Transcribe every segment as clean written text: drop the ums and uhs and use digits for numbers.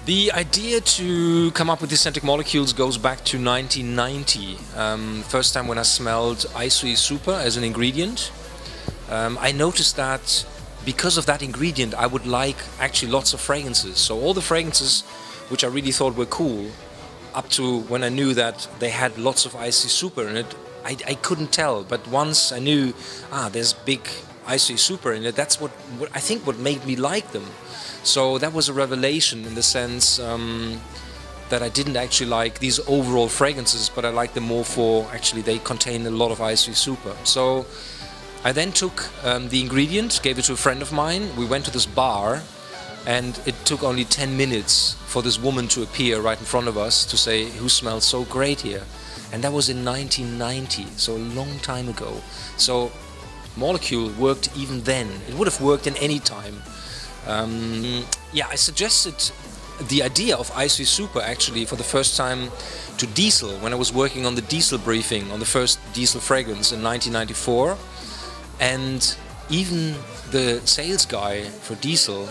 The idea to come up with Escentric molecules goes back to 1990. First time when I smelled Isoi Super as an ingredient. I noticed that because of that ingredient I would like actually lots of fragrances. So all the fragrances which I really thought were cool, up to when I knew that they had lots of Isoi Super in it, I couldn't tell. But once I knew, there's big Isoi Super in it, that's what I think what made me like them. So that was a revelation in the sense that I didn't actually like these overall fragrances, but I liked them more for actually they contain a lot of Isoi Super. So I then took the ingredient, gave it to a friend of mine. We went to this bar, and it took only 10 minutes for this woman to appear right in front of us to say, "Who smells so great here?" And that was in 1990, so a long time ago. So molecule worked even then. It would have worked in any time. I suggested the idea of Isoi Super actually for the first time to Diesel when I was working on the Diesel briefing on the first Diesel fragrance in 1994. And even the sales guy for Diesel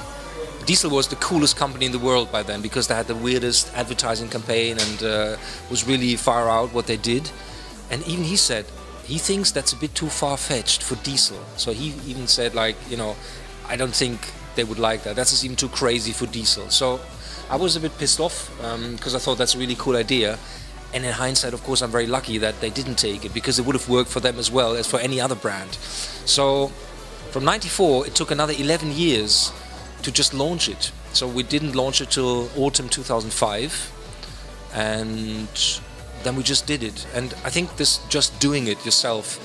was the coolest company in the world by then because they had the weirdest advertising campaign and was really far out what they did. And even he said he thinks that's a bit too far-fetched for Diesel. So he even said, like, I don't think they would like that. That's just even too crazy for Diesel. So I was a bit pissed off because I thought that's a really cool idea. And in hindsight, of course, I'm very lucky that they didn't take it because it would have worked for them as well as for any other brand. So from 94, it took another 11 years to just launch it. So we didn't launch it till autumn 2005. And then we just did it. And I think this just doing it yourself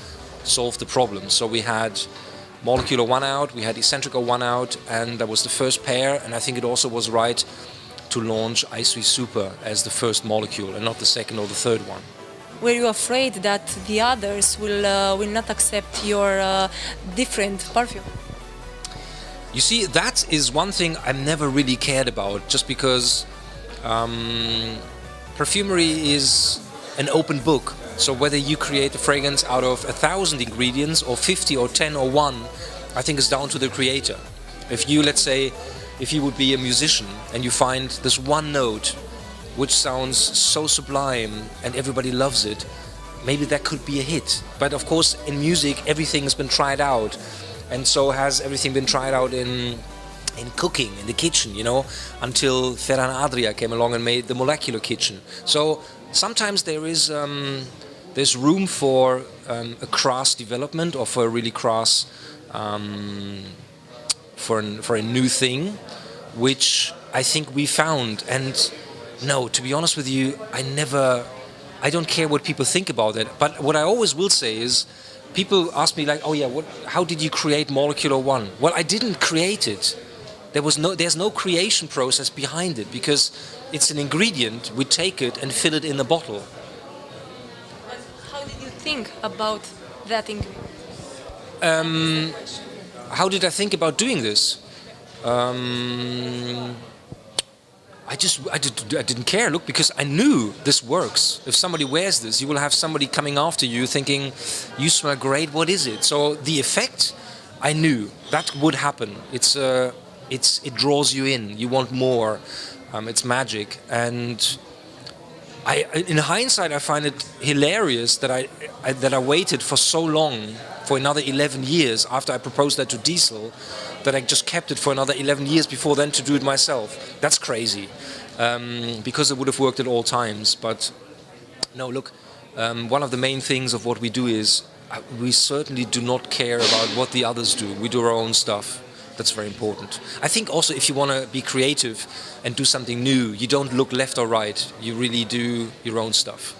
solved the problem. So we had Molecular 1 out, we had Escentric 1 out, and that was the first pair. And I think it also was right to launch Isoi Super as the first molecule and not the second or the third one. Were you afraid that the others will not accept your different perfume? You see, that is one thing I never really cared about, just because perfumery is an open book. So whether you create a fragrance out of 1,000 ingredients or 50 or 10 or 1, I think it's down to the creator. If you, let's say, if you would be a musician and you find this one note which sounds so sublime and everybody loves it, maybe that could be a hit. But of course, in music, everything has been tried out. And so has everything been tried out in cooking, in the kitchen, until Ferran Adria came along and made the molecular kitchen. So sometimes there's room for a crass development or for a really crass, for a new thing, which I think we found. And no, to be honest with you, I don't care what people think about it. But what I always will say is, people ask me like, "Oh yeah, how did you create Molecular 1?" Well, I didn't create it. There's no creation process behind it because it's an ingredient. We take it and fill it in a bottle. How did you think about that ingredient? How did I think about doing this? I didn't care. Look, because I knew this works. If somebody wears this, you will have somebody coming after you thinking, "You smell great. What is it?" So the effect, I knew that would happen. It draws you in. You want more. It's magic. And in hindsight, I find it hilarious that I waited for so long, for another 11 years after I proposed that to Diesel, that I just kept it for another 11 years before then to do it myself. That's crazy, because it would have worked at all times. But no, look, one of the main things of what we do is we certainly do not care about what the others do. We do our own stuff. That's very important. I think also if you want to be creative and do something new, you don't look left or right. You really do your own stuff.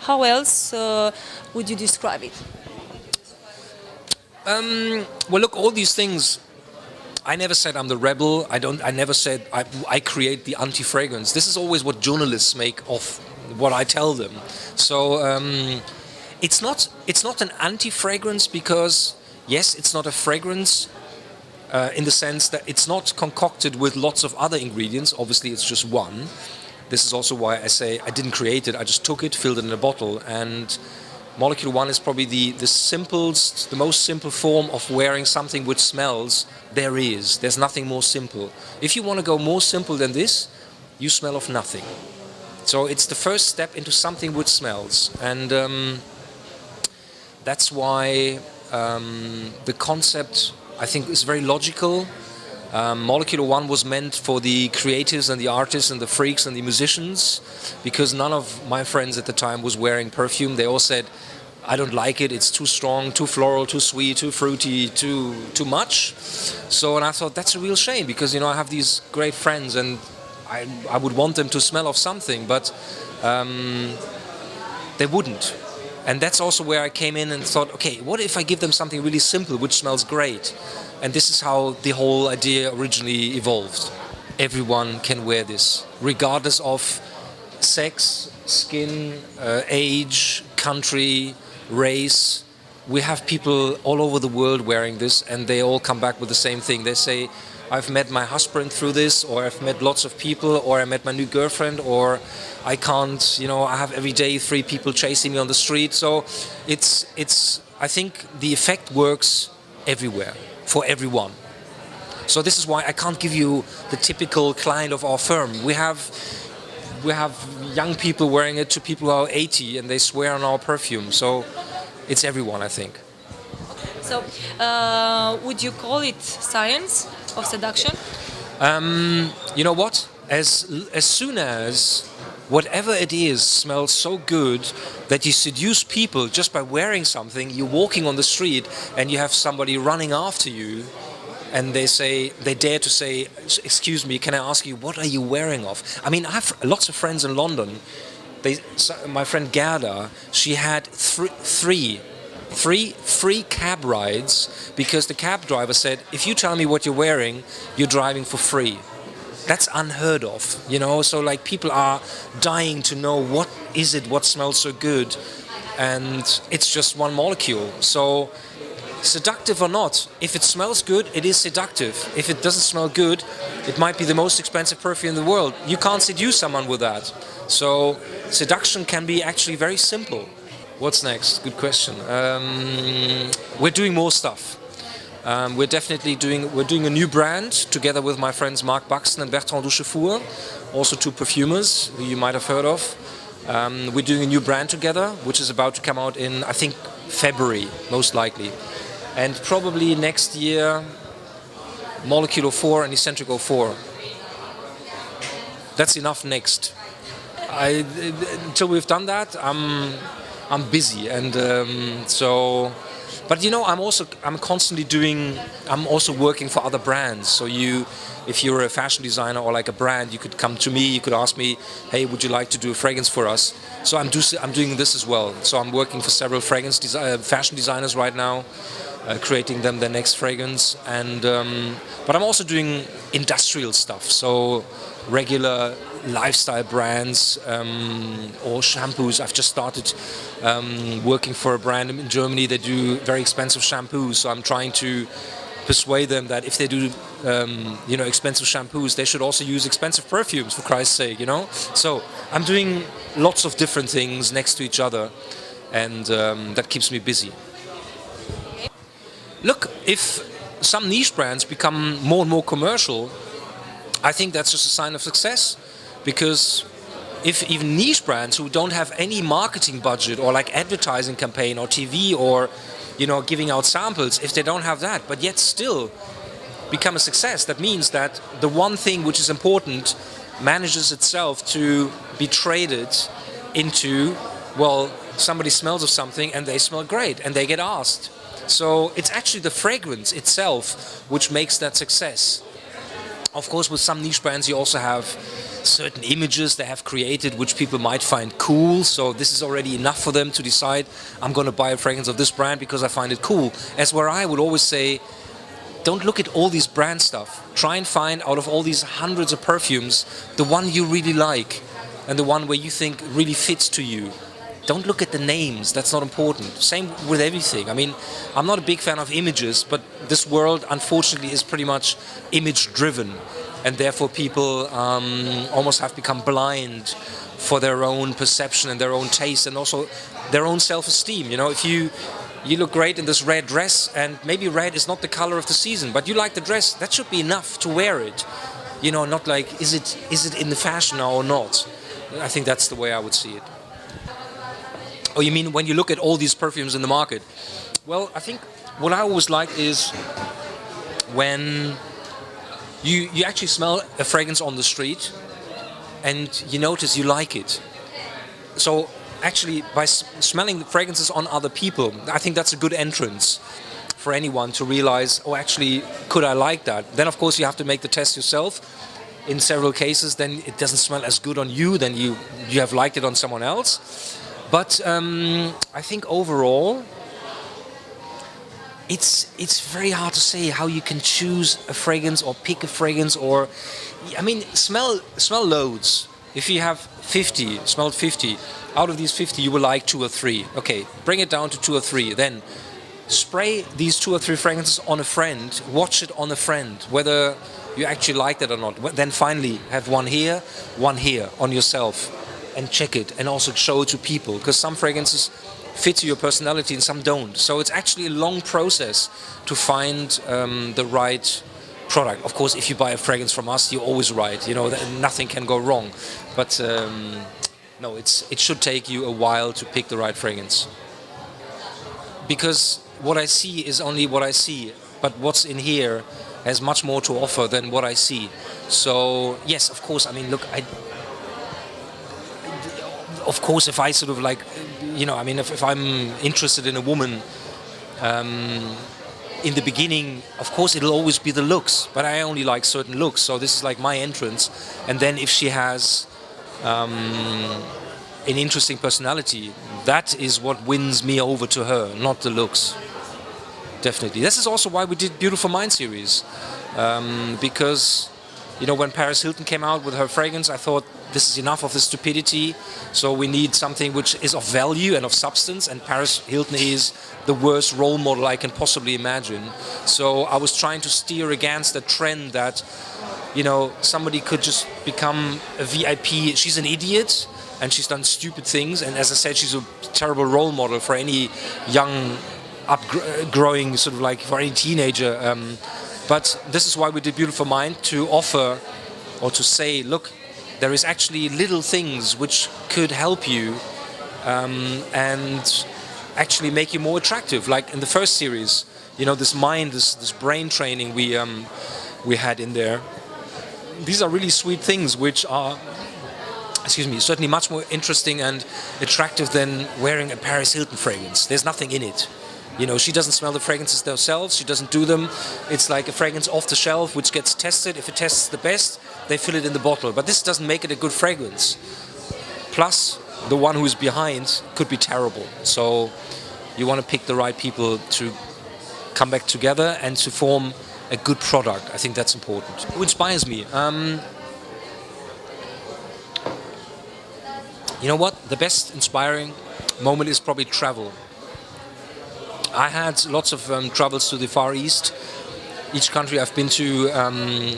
How else would you describe it? Well, look, all these things, I never said I'm the rebel. I never said I create the anti-fragrance. This is always what journalists make of what I tell them. So it's not an anti-fragrance because, yes, it's not a fragrance in the sense that it's not concocted with lots of other ingredients. Obviously, it's just one. This is also why I say I didn't create it. I just took it, filled it in a bottle, and Molecule 1 is probably the simplest, the most simple form of wearing something which smells there is. There's nothing more simple. If you want to go more simple than this, you smell of nothing. So it's the first step into something which smells. And that's why the concept, I think, is very logical. Molecule 1 was meant for the creatives and the artists and the freaks and the musicians, because none of my friends at the time was wearing perfume. They all said, I don't like it, it's too strong, too floral, too sweet, too fruity, too much. So, and I thought, that's a real shame, because, I have these great friends and I would want them to smell of something, but they wouldn't. And that's also where I came in and thought, okay, what if I give them something really simple, which smells great? And this is how the whole idea originally evolved. Everyone can wear this, regardless of sex, skin, age, country, race. We have people all over the world wearing this, and they all come back with the same thing. They say, I've met my husband through this, or I've met lots of people, or I met my new girlfriend, or I can't, I have every day 3 people chasing me on the street. So it's I think the effect works everywhere, for everyone. So this is why I can't give you the typical client of our firm. We have young people wearing it to people who are 80 and they swear on our perfume. So it's everyone, I think. So, would you call it science of seduction? You know what? As soon as whatever it is smells so good that you seduce people just by wearing something, you're walking on the street and you have somebody running after you, and they dare to say, excuse me, can I ask you, what are you wearing of? I mean, I have lots of friends in London. My friend Geza, she had three free cab rides because the cab driver said, if you tell me what you're wearing, you're driving for free. That's unheard of, so like people are dying to know what smells so good, and it's just one molecule. So seductive or not, if it smells good, it is seductive. If it doesn't smell good, it might be the most expensive perfume in the world. You can't seduce someone with that. So seduction can be actually very simple. What's next? Good question. We're doing more stuff. We're doing a new brand together with my friends Mark Buxton and Bertrand Duchefour, also 2 perfumers who you might have heard of. We're doing a new brand together, which is about to come out in, I think, February, most likely. And probably next year, Molecule 04 and Escentric 04. That's enough next. Until we've done that, I'm busy, and so. But I'm also working for other brands. So if you're a fashion designer or like a brand, you could come to me. You could ask me, hey, would you like to do a fragrance for us? So I'm doing this as well. So I'm working for several fashion designers right now, creating them their next fragrance. And but I'm also doing industrial stuff. So regular lifestyle brands or shampoos. I've just started working for a brand in Germany. They do very expensive shampoos, so I'm trying to persuade them that if they do expensive shampoos, they should also use expensive perfumes, for Christ's sake. So I'm doing lots of different things next to each other, and that keeps me busy. Look, if some niche brands become more and more commercial, I think that's just a sign of success. Because if even niche brands who don't have any marketing budget or like advertising campaign or TV or giving out samples, if they don't have that, but yet still become a success, that means that the one thing which is important manages itself to be traded into, well, somebody smells of something and they smell great and they get asked. So it's actually the fragrance itself which makes that success. Of course, with some niche brands you also have certain images they have created which people might find cool, so this is already enough for them to decide, I'm going to buy a fragrance of this brand because I find it cool. As where I would always say, don't look at all these brand stuff. Try and find out of all these hundreds of perfumes the one you really like and the one where you think really fits to you. Don't look at the names, that's not important. Same with everything. I mean, I'm not a big fan of images, but this world unfortunately is pretty much image driven, and therefore people almost have become blind for their own perception and their own taste and also their own self-esteem. You know, if you look great in this red dress, and maybe red is not the color of the season, but you like the dress, that should be enough to wear it. You know, not like, is it in the fashion now or not? I think that's the way I would see it. Oh, you mean when you look at all these perfumes in the market? Well, I think what I always like is when you actually smell a fragrance on the street and you notice you like it. So actually, by smelling the fragrances on other people, I think that's a good entrance for anyone to realize, oh, actually, could I like that? Then, of course, you have to make the test yourself. In several cases, then it doesn't smell as good on you, then you have liked it on someone else. But I think overall, it's very hard to say how you can choose a fragrance or pick a fragrance, or I mean, smell loads. If you have 50, smelled 50, out of these 50 you will like 2 or 3. Okay, bring it down to 2 or 3. Then spray these 2 or 3 fragrances on a friend, watch it on a friend, whether you actually like it or not. Then finally have one here on yourself, and check it, and also show it to people, because some fragrances fit to your personality and some don't. So it's actually a long process to find the right product. Of course, if you buy a fragrance from us, you're always right. You know, nothing can go wrong. But no, it should take you a while to pick the right fragrance, because what I see is only what I see, but what's in here has much more to offer than what I see. So yes, of course, I mean, look, of course, if I sort of like, you know, I mean, if I'm interested in a woman, in the beginning, of course, it'll always be the looks, but I only like certain looks, so this is like my entrance. And then if she has an interesting personality, that is what wins me over to her, not the looks. Definitely. This is also why we did Beautiful Mind series, because, you know, when Paris Hilton came out with her fragrance, I thought, this is enough of the stupidity, so we need something which is of value and of substance, and Paris Hilton is the worst role model I can possibly imagine. So I was trying to steer against the trend that, you know, somebody could just become a VIP. She's an idiot and she's done stupid things, and as I said, she's a terrible role model for any young, growing sort of like, for any teenager. But this is why we did Beautiful Mind, to offer or to say, look, there is actually little things which could help you and actually make you more attractive. Like in the first series, you know, this mind, this brain training we had in there. These are really sweet things which are, certainly much more interesting and attractive than wearing a Paris Hilton fragrance. There's nothing in it. You know, she doesn't smell the fragrances themselves, she doesn't do them. It's like a fragrance off the shelf which gets tested. If it tests the best, they fill it in the bottle. But this doesn't make it a good fragrance. Plus, the one who's behind could be terrible. So you want to pick the right people to come back together and to form a good product. I think that's important. Who inspires me? You know what? The best inspiring moment is probably travel. I had lots of travels to the Far East. Each country I've been to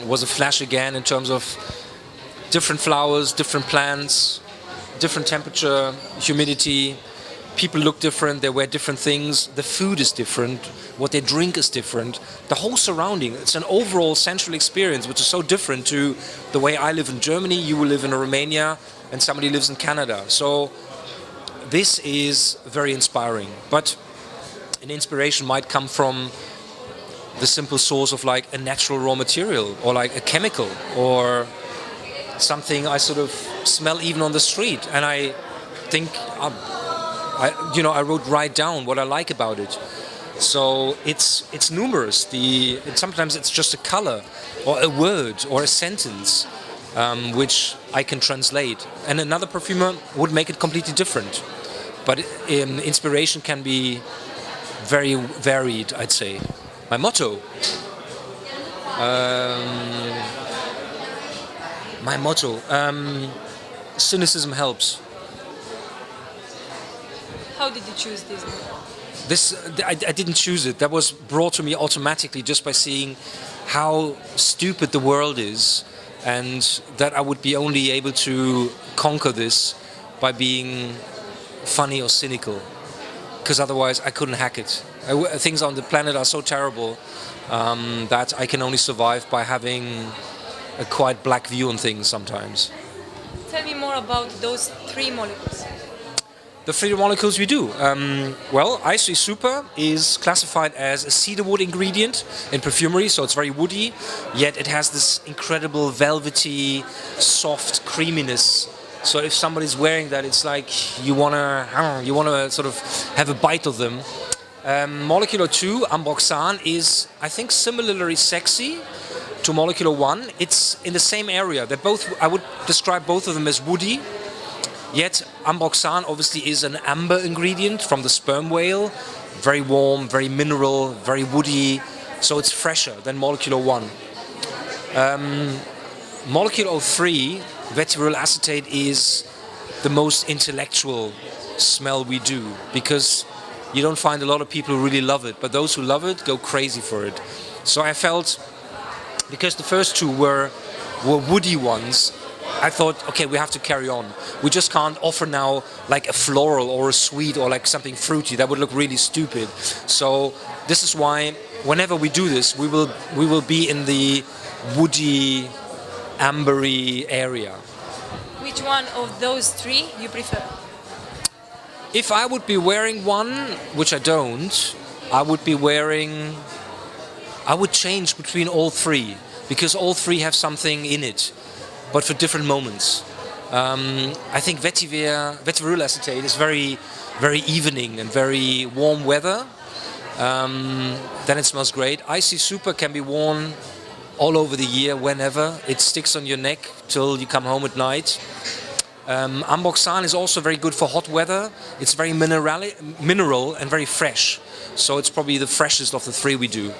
was a flash again in terms of different flowers, different plants, different temperature, humidity. People look different, they wear different things, the food is different, what they drink is different. The whole surrounding, it's an overall sensual experience which is so different to the way I live in Germany, you will live in Romania, and somebody lives in Canada. So this is very inspiring. But an inspiration might come from the simple source of like a natural raw material, or like a chemical, or something I sort of smell even on the street, and I think I wrote right down what I like about it. So it's numerous. Sometimes it's just a color or a word or a sentence which I can translate, and another perfumer would make it completely different. But inspiration can be very varied, I'd say. My motto. Cynicism helps. How did you choose this? I didn't choose it. That was brought to me automatically just by seeing how stupid the world is, and that I would be only able to conquer this by being funny or cynical, because otherwise I couldn't hack it. Things on the planet are so terrible that I can only survive by having a quite black view on things sometimes. Tell me more about those three molecules. The three molecules we do. Well, ISO Super is classified as a cedarwood ingredient in perfumery, so it's very woody, yet it has this incredible velvety, soft creaminess. So if somebody's wearing that, it's like you wanna sort of have a bite of them. Molecular 2, Ambroxan, is I think similarly sexy to Molecular 1. It's in the same area. They're both, I would describe both of them as woody. Yet Ambroxan obviously is an amber ingredient from the sperm whale, very warm, very mineral, very woody, so it's fresher than Molecular 1. Molecular 3, vetiver acetate, is the most intellectual smell we do, because you don't find a lot of people who really love it, but those who love it go crazy for it. So I felt, because the first two were woody ones, I thought, okay, we have to carry on. We just can't offer now like a floral or a sweet or like something fruity. That would look really stupid. So this is why whenever we do this, we will be in the woody, ambery area. Which one of those three you prefer? If I would be wearing one, which I don't, I would change between all three, because all three have something in it, but for different moments. I think vetiver acetate is very, very evening and very warm weather. Then it smells great. Icy Super can be worn all over the year, whenever. It sticks on your neck till you come home at night. Ambroxan is also very good for hot weather. It's very mineral and very fresh. So it's probably the freshest of the three we do.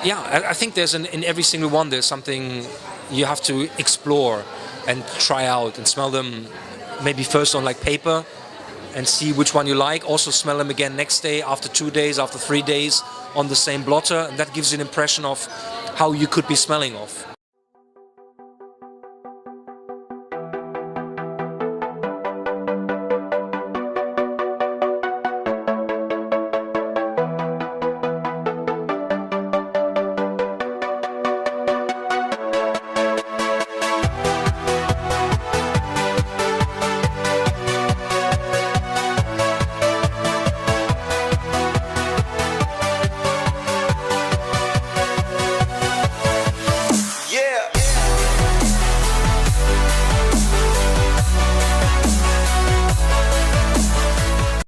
I think there's in every single one there's something you have to explore and try out and smell them, maybe first on like paper and see which one you like. Also smell them again next day, after 2 days, after 3 days on the same blotter, and that gives you an impression of how you could be smelling of.